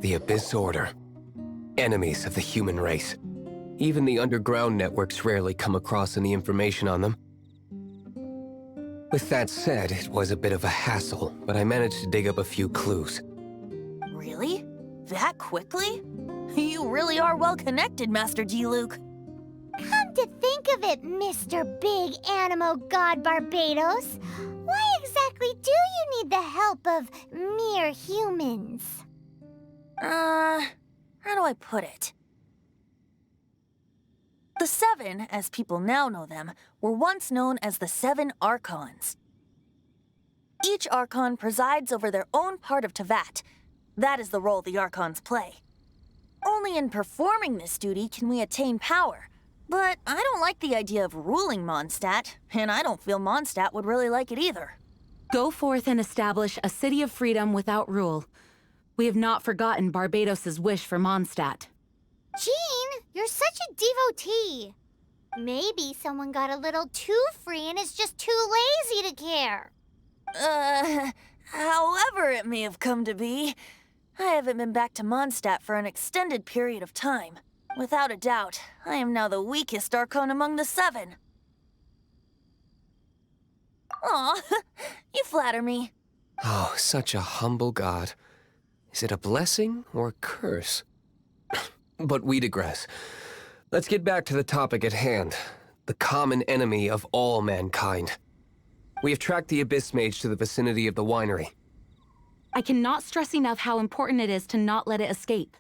The Abyss Order. Enemies of the human race. Even the underground networks rarely come across any information on them. With that said, it was a bit of a hassle, but I managed to dig up a few clues. Really? That quickly? You really are well connected, Master G. Luke. Come to think of it, Mr. Big Animo God Barbados, why exactly do you need the help of mere humans? How do I put it? The Seven, as people now know them, were once known as the Seven Archons. Each Archon presides over their own part of Teyvat. That is the role the Archons play. Only in performing this duty can we attain power. But I don't like the idea of ruling Mondstadt, and I don't feel Mondstadt would really like it either. Go forth and establish a city of freedom without rule. We have not forgotten Barbados' wish for Mondstadt. Jean, you're such a devotee. Maybe someone got a little too free and is just too lazy to care. However it may have come to be, I haven't been back to Mondstadt for an extended period of time. Without a doubt, I am now the weakest Archon among the Seven. Aw, you flatter me. Oh, such a humble god. Is it a blessing or a curse? But we digress. Let's get back to the topic at hand. The common enemy of all mankind. We have tracked the Abyss Mage to the vicinity of the winery. I cannot stress enough how important it is to not let it escape.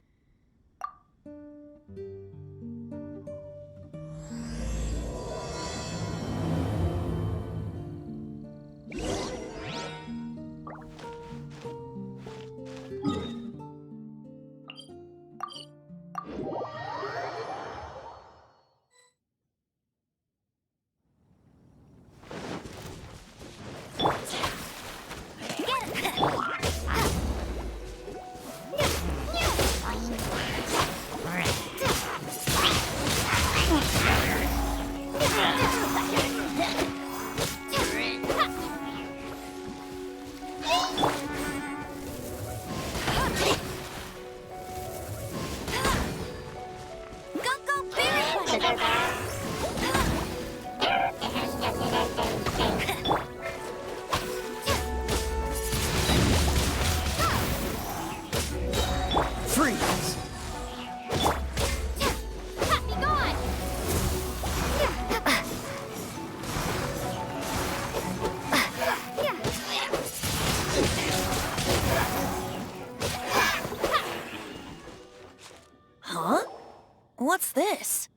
What's this?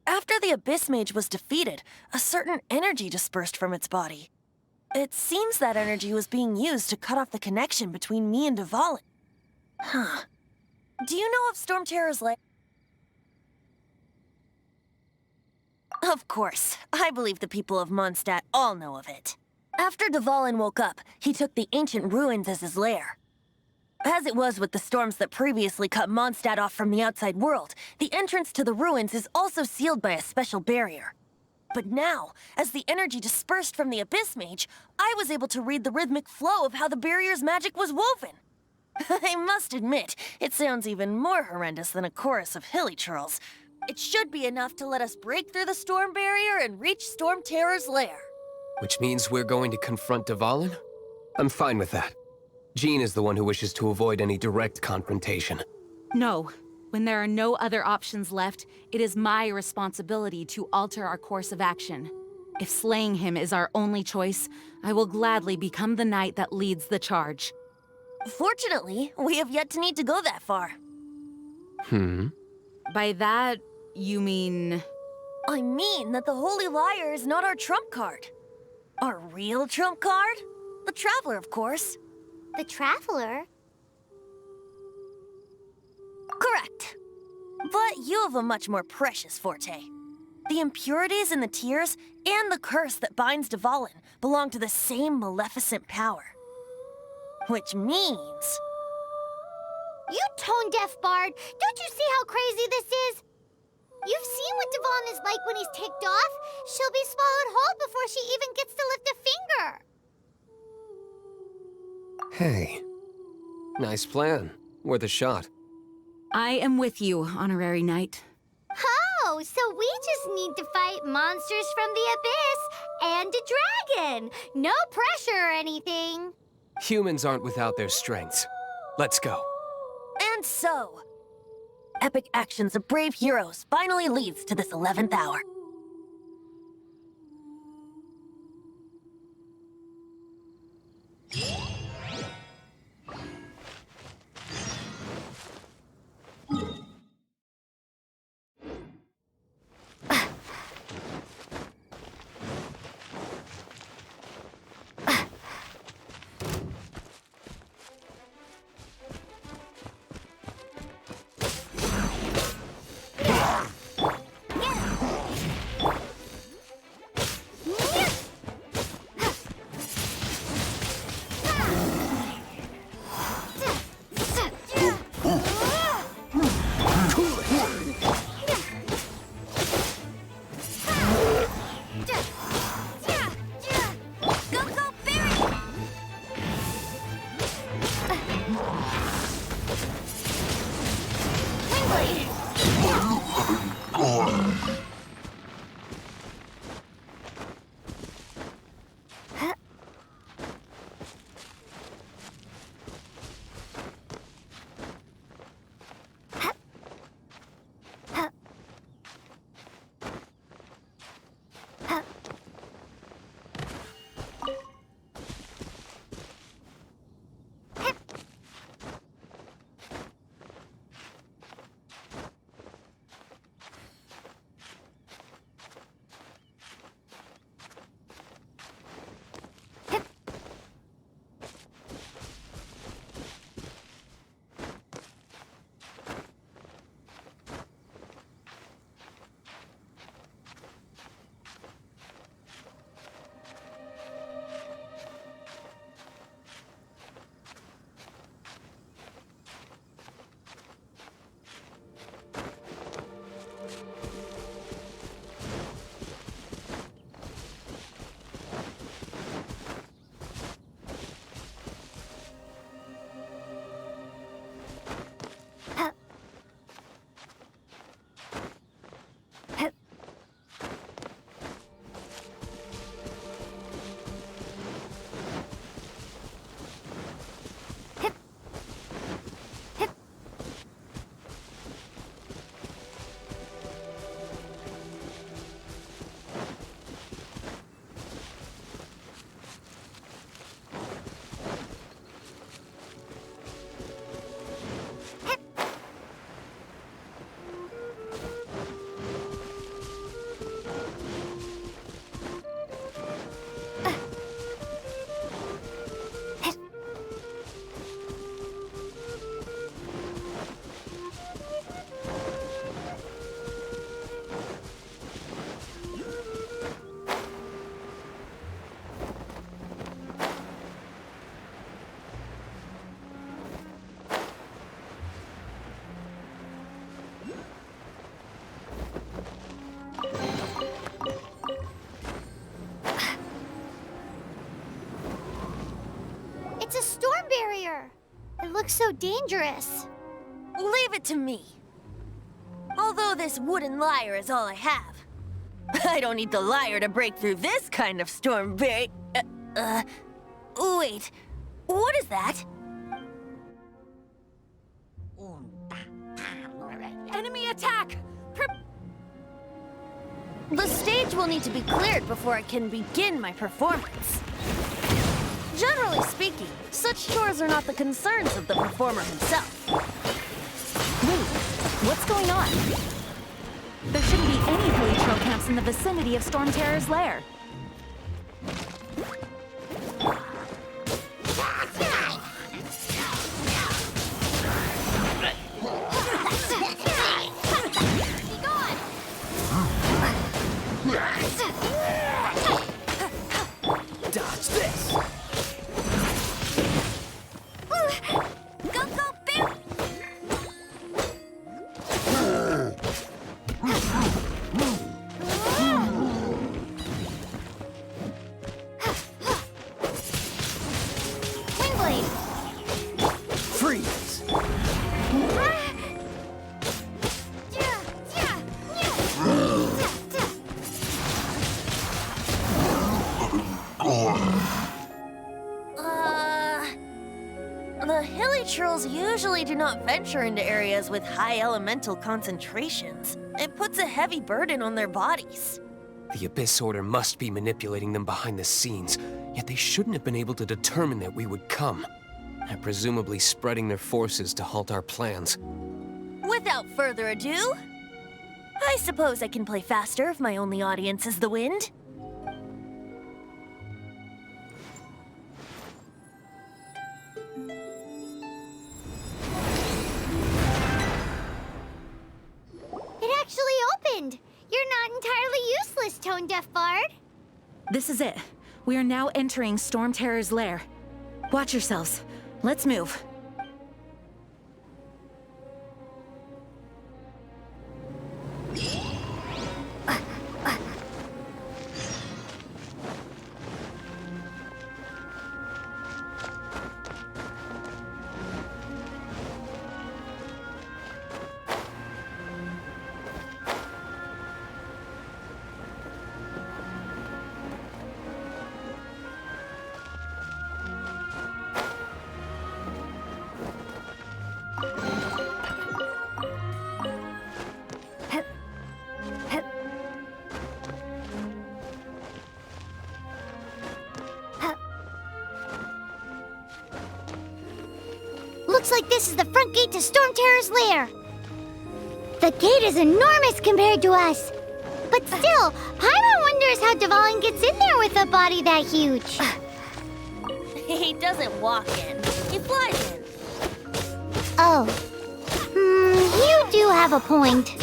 After the Abyss Mage was defeated, a certain energy dispersed from its body. It seems that energy was being used to cut off the connection between me and Dvalin. Huh. Do you know of Storm Terror's lair? Of course. I believe the people of Mondstadt all know of it. After Dvalin woke up, he took the ancient ruins as his lair. As it was with the storms that previously cut Mondstadt off from the outside world, the entrance to the ruins is also sealed by a special barrier. But now, as the energy dispersed from the Abyss Mage, I was able to read the rhythmic flow of how the barrier's magic was woven. I must admit, it sounds even more horrendous than a chorus of hilly churls. It should be enough to let us break through the storm barrier and reach Storm Terror's lair. Which means we're going to confront Dvalin? I'm fine with that. Jean is the one who wishes to avoid any direct confrontation. No. When there are no other options left, it is my responsibility to alter our course of action. If slaying him is our only choice, I will gladly become the knight that leads the charge. Fortunately, we have yet to need to go that far. By that, you mean... I mean that the Holy Liar is not our trump card. Our real trump card? The Traveler, of course. The Traveler? Correct. But you have a much more precious forte. The impurities in the tears and the curse that binds Dvalin belong to the same maleficent power. Which means... You tone-deaf bard! Don't you see how crazy this is? You've seen what Dvalin is like when he's ticked off. She'll be swallowed whole before she even gets to lift a finger. Hey. Nice plan. Worth a shot. I am with you, Honorary Knight. Oh, so we just need to fight monsters from the abyss and a dragon. No pressure or anything. Humans aren't without their strengths. Let's go. And so, epic actions of brave heroes finally leads to this 11th hour. It's a storm barrier. It looks so dangerous. Leave it to me. Although this wooden lyre is all I have. I don't need the lyre to break through this kind of storm barrier. Wait. What is that? attack! The stage will need to be cleared before I can begin my performance. Generally speaking, such chores are not the concerns of the performer himself. Wait, what's going on? There shouldn't be any heli camps in the vicinity of Storm Terror's lair. Dodge this! Go, go, Bill! Windblade! Freeze! The hilichurls usually do not venture into areas with high elemental concentrations. It puts a heavy burden on their bodies. The Abyss Order must be manipulating them behind the scenes, yet they shouldn't have been able to determine that we would come. And presumably spreading their forces to halt our plans. Without further ado, I suppose I can play faster if my only audience is the wind. It actually opened! You're not entirely useless, Tone Deaf Bard. This is it. We are now entering Storm Terror's lair. Watch yourselves. Let's move. Looks like this is the front gate to Storm Terror's lair. The gate is enormous compared to us. But still, Paimon wonders how Dvalin gets in there with a body that huge. He doesn't walk in, he flies in. Oh. You do have a point.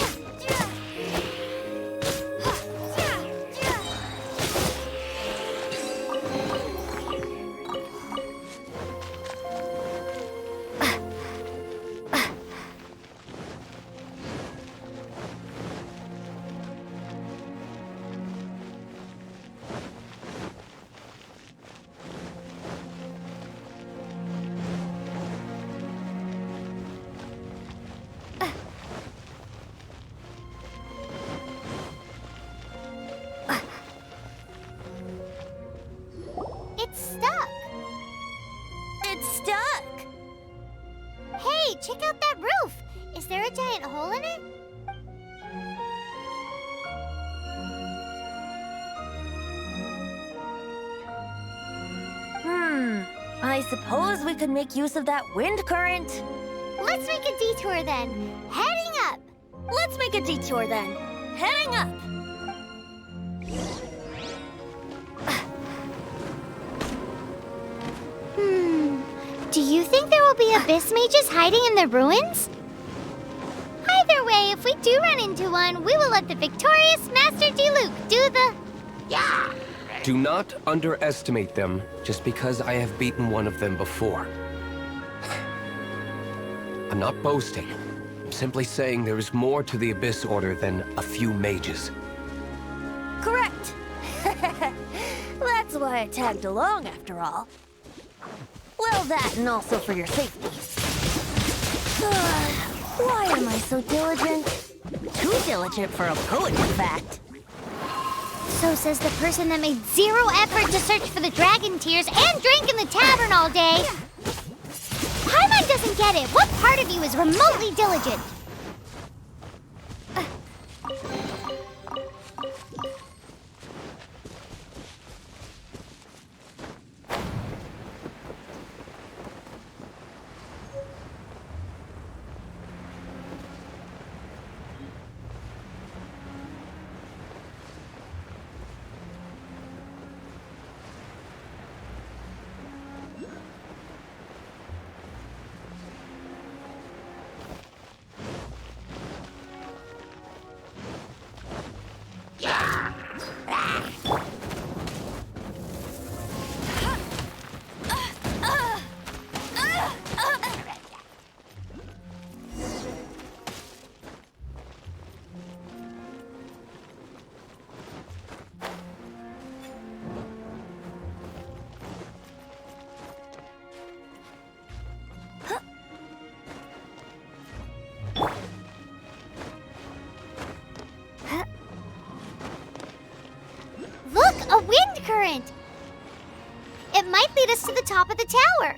It's stuck. It's stuck! Hey, check out that roof. Is there a giant hole in it? I suppose we could make use of that wind current. Let's make a detour then. Heading up. Let's make a detour then. Heading up! Do you think there will be abyss mages hiding in the ruins? Either way, if we do run into one, we will let the victorious Master Diluc do the... Yeah! Do not underestimate them just because I have beaten one of them before. I'm not boasting. I'm simply saying there is more to the Abyss Order than a few mages. Correct. That's why I tagged along, after all. Well, that and also for your safety. Why am I so diligent? Too diligent for a poet, in fact. So says the person that made zero effort to search for the dragon tears and drank in the tavern all day. Paimon doesn't get it. What part of you is remotely diligent? Look, a wind current! It might lead us to the top of the tower.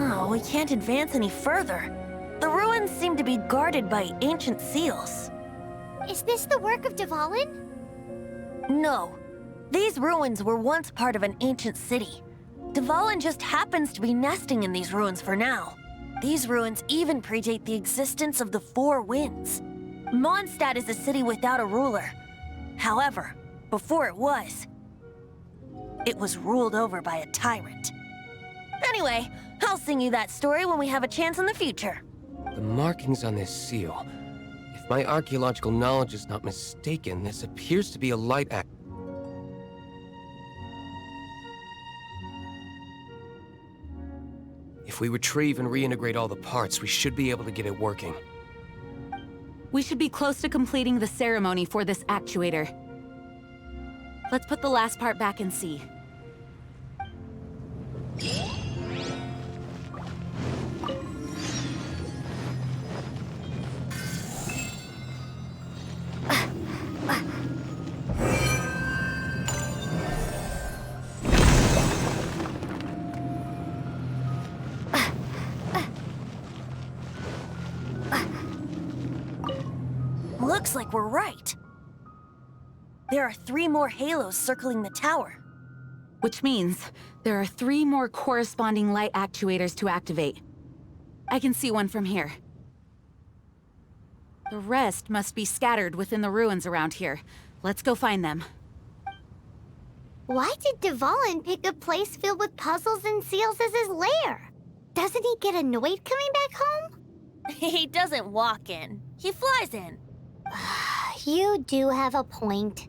Oh, we can't advance any further. The ruins seem to be guarded by ancient seals. Is this the work of Dvalin? No. These ruins were once part of an ancient city. Dvalin just happens to be nesting in these ruins for now. These ruins even predate the existence of the Four Winds. Mondstadt is a city without a ruler. However, before it was ruled over by a tyrant. Anyway, I'll sing you that story when we have a chance in the future. The markings on this seal. If my archaeological knowledge is not mistaken, this appears to be a light act. If we retrieve and reintegrate all the parts, we should be able to get it working. We should be close to completing the ceremony for this actuator. Let's put the last part back and see. Looks like we're right. There are 3 more halos circling the tower. Which means there are 3 more corresponding light actuators to activate. I can see one from here. The rest must be scattered within the ruins around here. Let's go find them. Why did Dvalin pick a place filled with puzzles and seals as his lair? Doesn't he get annoyed coming back home? He doesn't walk in. He flies in. You do have a point.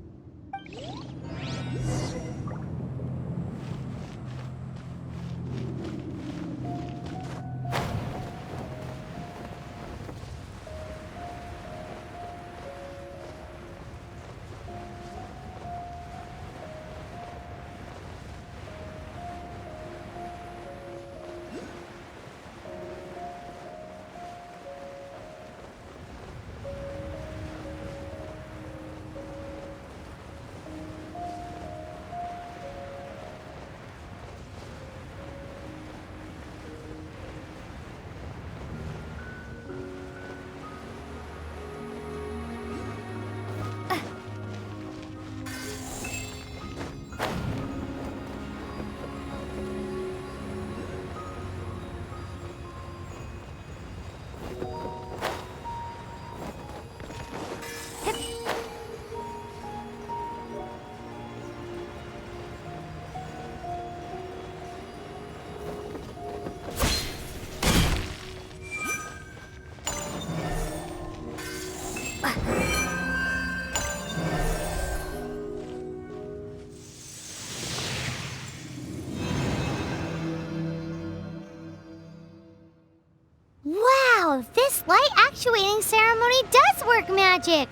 Wow, this light actuating ceremony does work magic!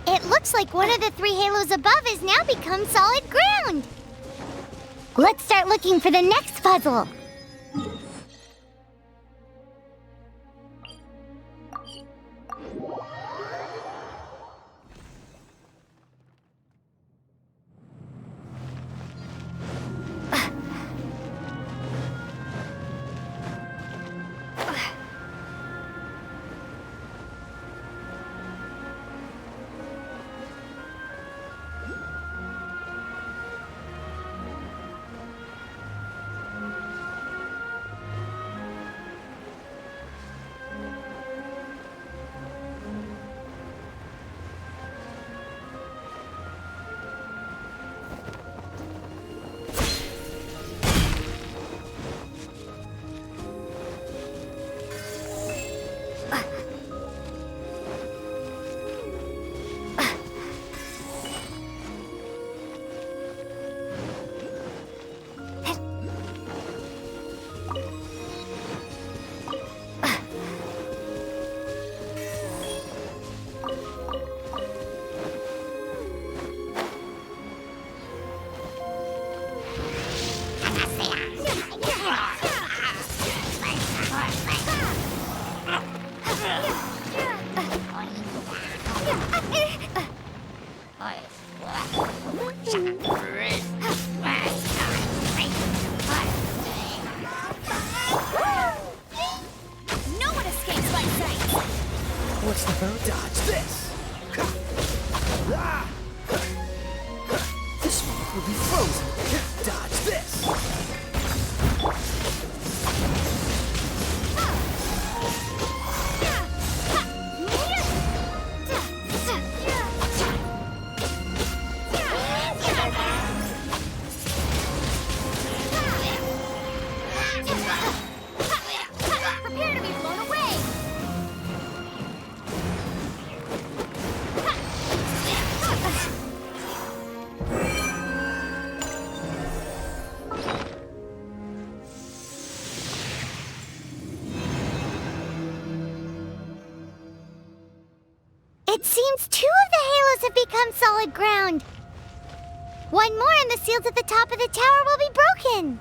It looks like one of the 3 halos above has now become solid ground! Let's start looking for the next puzzle! No one escapes my sight! What's the dodge this? This one will be frozen. Dodge this. Prepare to be blown away! It seems 2 of the halos have become solid ground. One more and the seals at the top of the tower will be broken.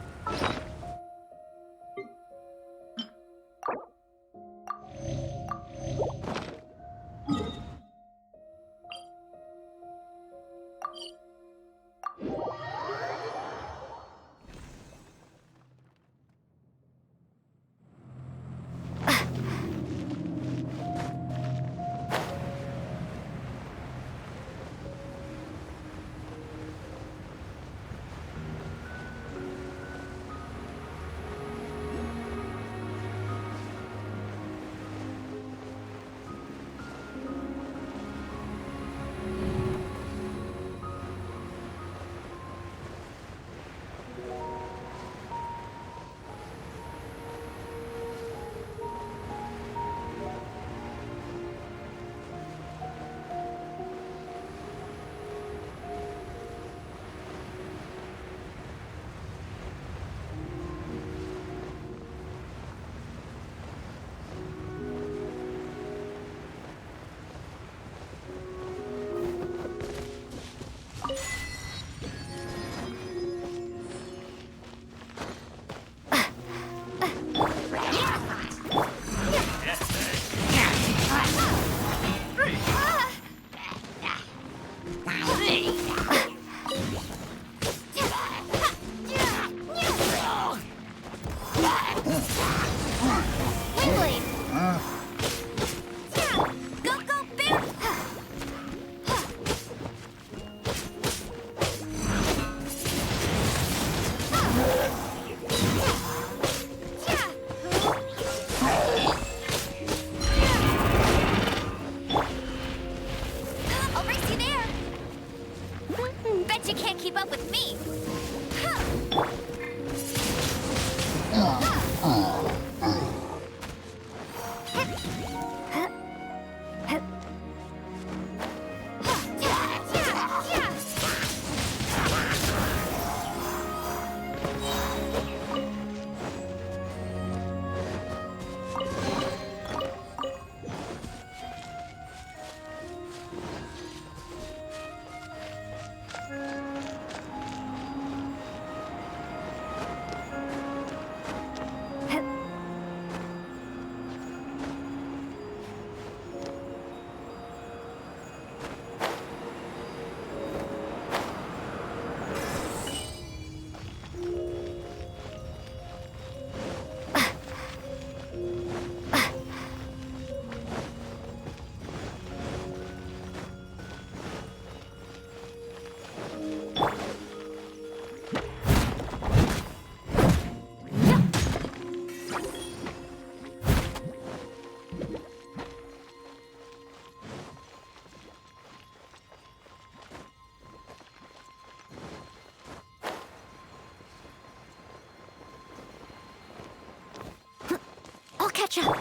catch up.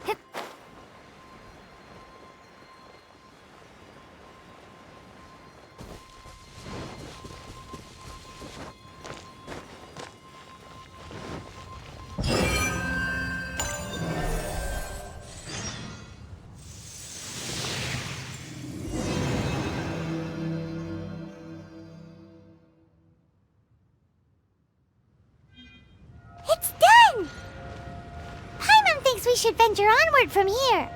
Hip. It's done! Paimon thinks we should venture onward from here.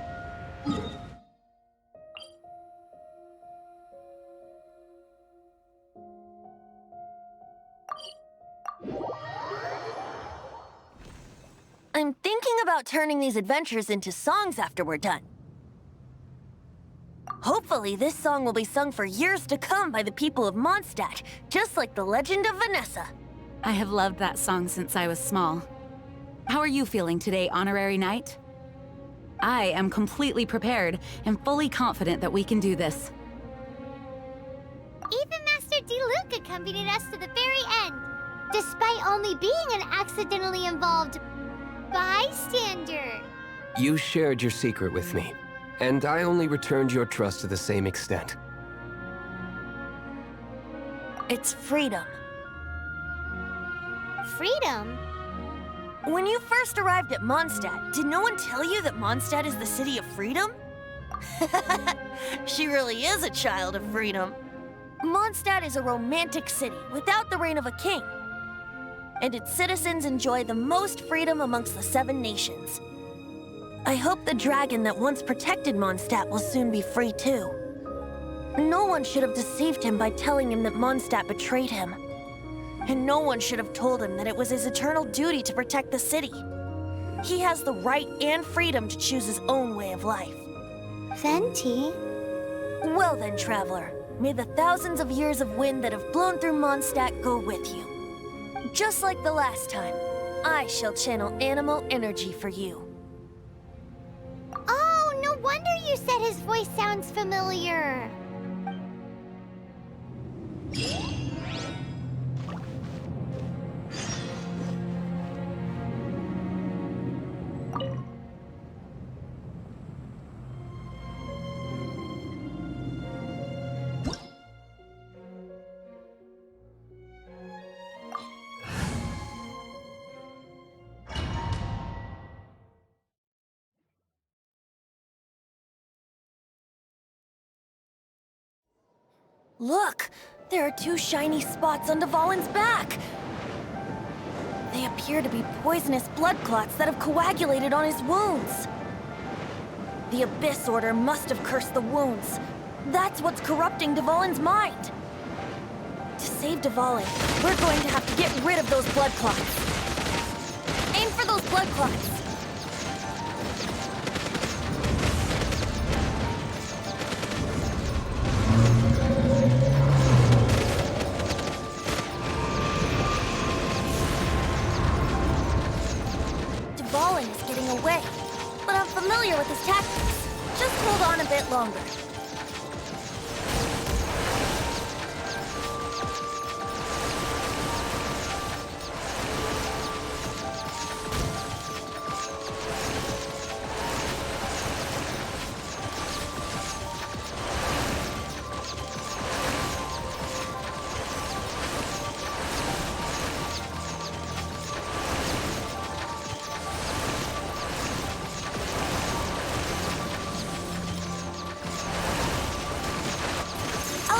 I'm thinking about turning these adventures into songs after we're done. Hopefully, this song will be sung for years to come by the people of Mondstadt, just like the legend of Vanessa. I have loved that song since I was small. How are you feeling today, Honorary Knight? I am completely prepared and fully confident that we can do this. Even Master Diluc accompanied us to the very end, despite only being an accidentally involved bystander. You shared your secret with me, and I only returned your trust to the same extent. It's freedom. Freedom? When you first arrived at Mondstadt, did no one tell you that Mondstadt is the city of freedom? She really is a child of freedom. Mondstadt is a romantic city without the reign of a king. And its citizens enjoy the most freedom amongst the 7 nations. I hope the dragon that once protected Mondstadt will soon be free too. No one should have deceived him by telling him that Mondstadt betrayed him. And no one should have told him that it was his eternal duty to protect the city. He has the right and freedom to choose his own way of life. Venti? Well then, traveler, may the thousands of years of wind that have blown through Mondstadt go with you. Just like the last time, I shall channel animal energy for you. Oh, no wonder you said his voice sounds familiar. Look! There are 2 shiny spots on Dvalin's back! They appear to be poisonous blood clots that have coagulated on his wounds. The Abyss Order must have cursed the wounds. That's what's corrupting Dvalin's mind. To save Dvalin, we're going to have to get rid of those blood clots. Aim for those blood clots! Dvalin is getting away, but I'm familiar with his tactics. Just hold on a bit longer.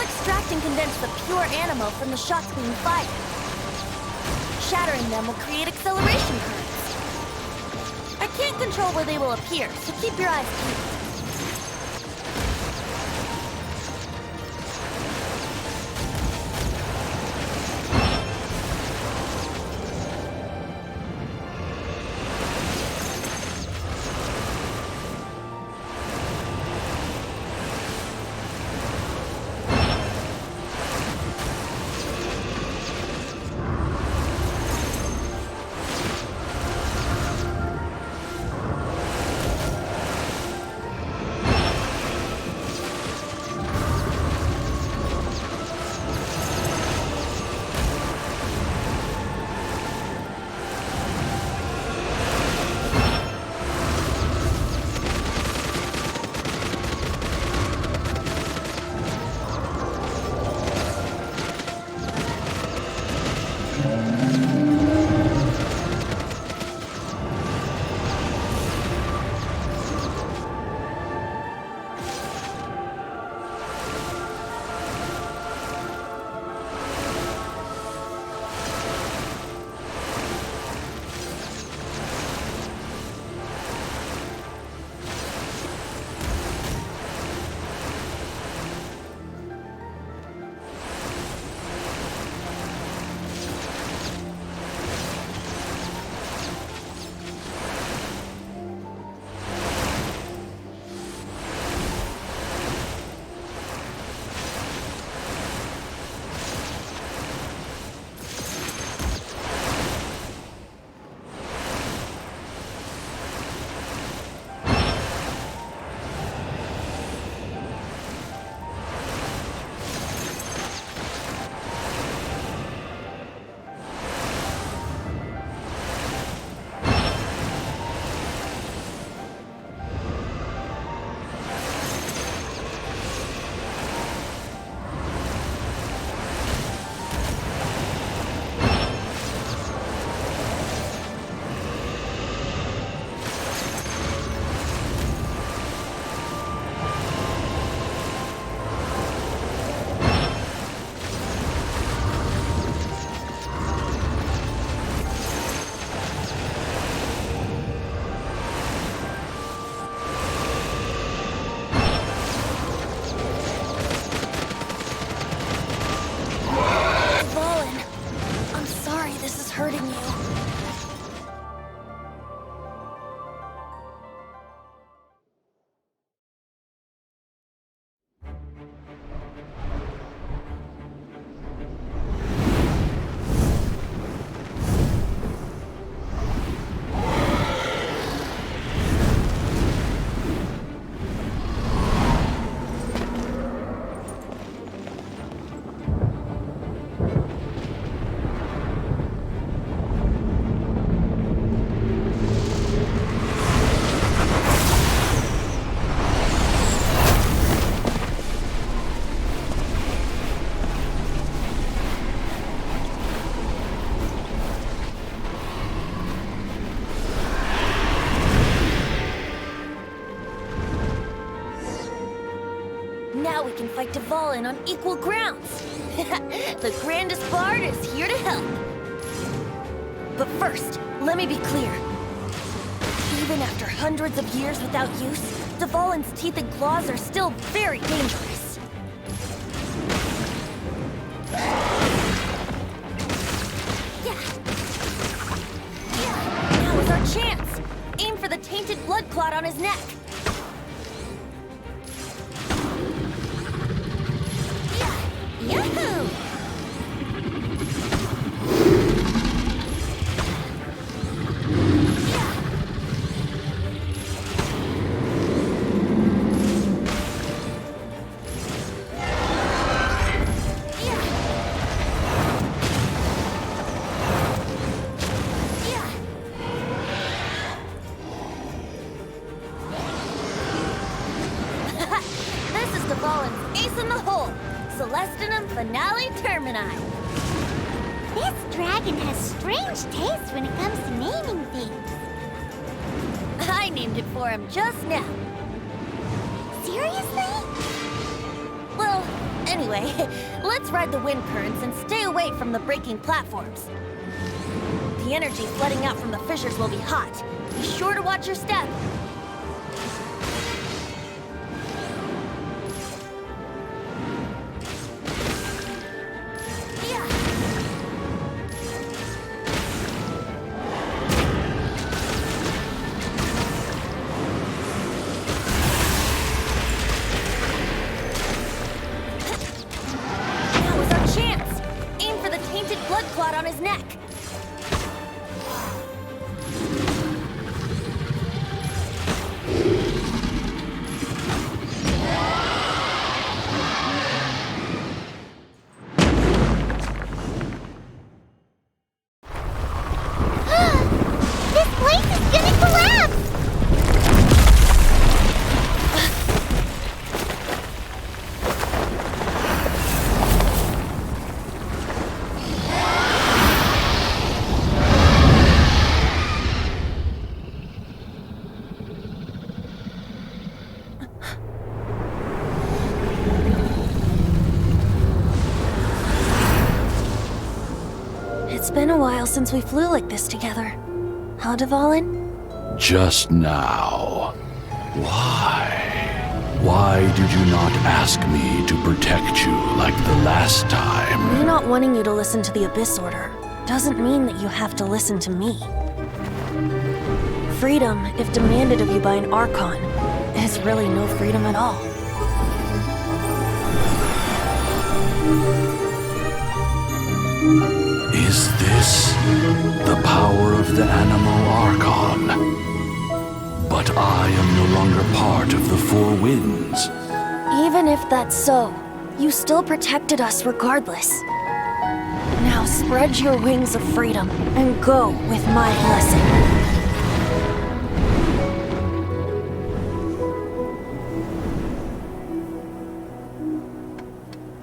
Extract and condense the pure animo from the shots being fired. Shattering them will create acceleration currents. I can't control where they will appear, so keep your eyes peeled. Now we can fight Dvalin on equal grounds. The grandest bard is here to help. But first, let me be clear. Even after hundreds of years without use, Dvalin's teeth and claws are still very dangerous. Now is our chance. Aim for the tainted blood clot on his neck. Yahoo! This is Dvalin's ace in the hole. Celestinum Finale Termini. This dragon has strange taste when it comes to naming things. I named it for him just now. Seriously? Well, anyway, let's ride the wind currents and stay away from the breaking platforms. The energy flooding out from the fissures will be hot. Be sure to watch your step. Now is our chance. Aim for the tainted blood clot on his neck. This place is gonna collapse! It's been a while since we flew like this together. Huh, Dvalin? Just now. Why? Why did you not ask me to protect you like the last time? Me not wanting you to listen to the Abyss Order doesn't mean that you have to listen to me. Freedom, if demanded of you by an Archon, is really no freedom at all. Is this the power of the Animal Archon? But I am no longer part of the Four Winds. Even if that's so, you still protected us regardless. Now spread your wings of freedom and go with my blessing.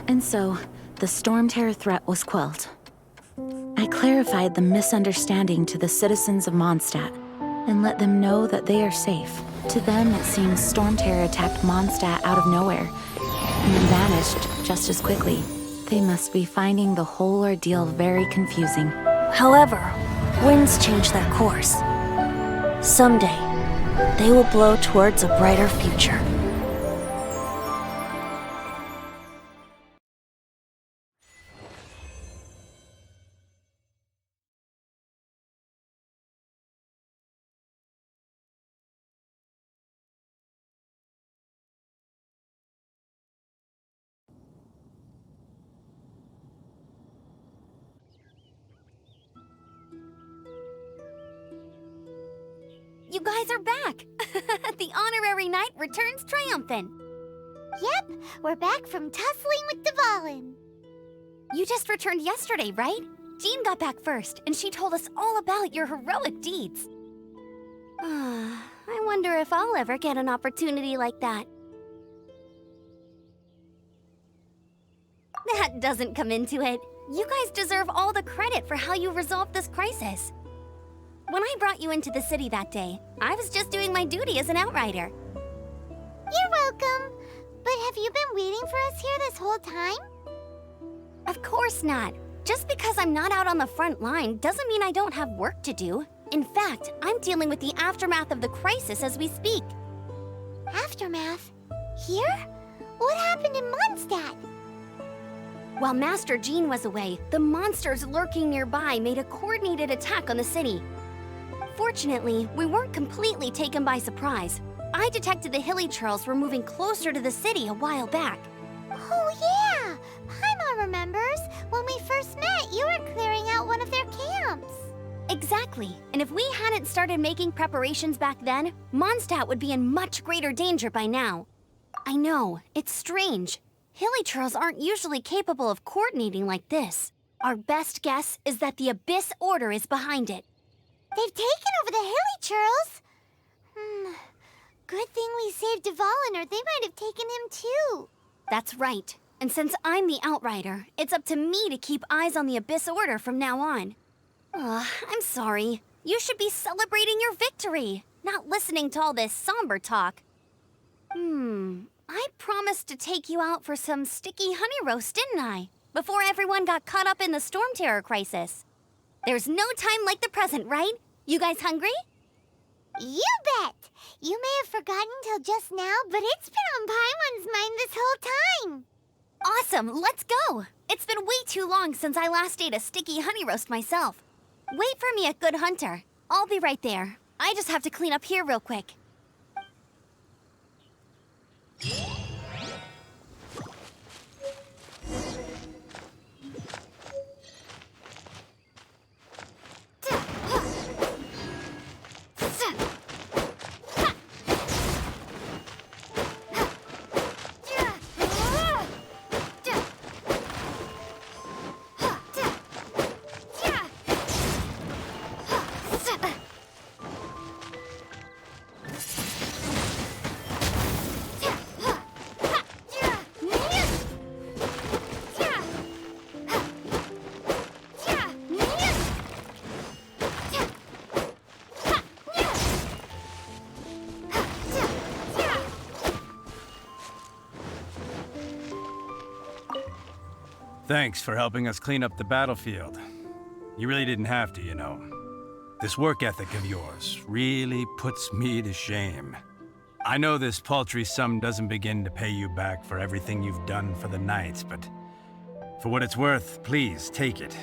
And so, the Storm Terror threat was quelled. I clarified the misunderstanding to the citizens of Mondstadt and let them know that they are safe. To them, it seems Storm Terror attacked Mondstadt out of nowhere and then vanished just as quickly. They must be finding the whole ordeal very confusing. However, winds change their course. Someday, they will blow towards a brighter future. You guys are back! The honorary knight returns triumphant. Yep, we're back from tussling with Dvalin. You just returned yesterday, right? Jean got back first, and she told us all about your heroic deeds. I wonder if I'll ever get an opportunity like that. That doesn't come into it. You guys deserve all the credit for how you resolved this crisis. When I brought you into the city that day, I was just doing my duty as an outrider. You're welcome. But have you been waiting for us here this whole time? Of course not. Just because I'm not out on the front line doesn't mean I don't have work to do. In fact, I'm dealing with the aftermath of the crisis as we speak. Aftermath? Here? What happened in Mondstadt? While Master Gene was away, the monsters lurking nearby made a coordinated attack on the city. Fortunately, we weren't completely taken by surprise. I detected the Hilly Churls were moving closer to the city a while back. Oh yeah! Paimon remembers. When we first met, you were clearing out one of their camps. Exactly. And if we hadn't started making preparations back then, Mondstadt would be in much greater danger by now. I know, it's strange. Hilly Churls aren't usually capable of coordinating like this. Our best guess is that the Abyss Order is behind it. They've taken over the Hilly Churls? Good thing we saved Dvalin, or they might have taken him too. That's right. And since I'm the Outrider, it's up to me to keep eyes on the Abyss Order from now on. I'm sorry. You should be celebrating your victory, not listening to all this somber talk. I promised to take you out for some sticky honey roast, didn't I? Before everyone got caught up in the Storm Terror crisis. There's no time like the present, right? You guys hungry? You bet! You may have forgotten till just now, but it's been on Paimon's mind this whole time. Awesome, let's go! It's been way too long since I last ate a sticky honey roast myself. Wait for me at Good Hunter. I'll be right there. I just have to clean up here real quick. Thanks for helping us clean up the battlefield. You really didn't have to, you know. This work ethic of yours really puts me to shame. I know this paltry sum doesn't begin to pay you back for everything you've done for the Knights, but for what it's worth, please take it.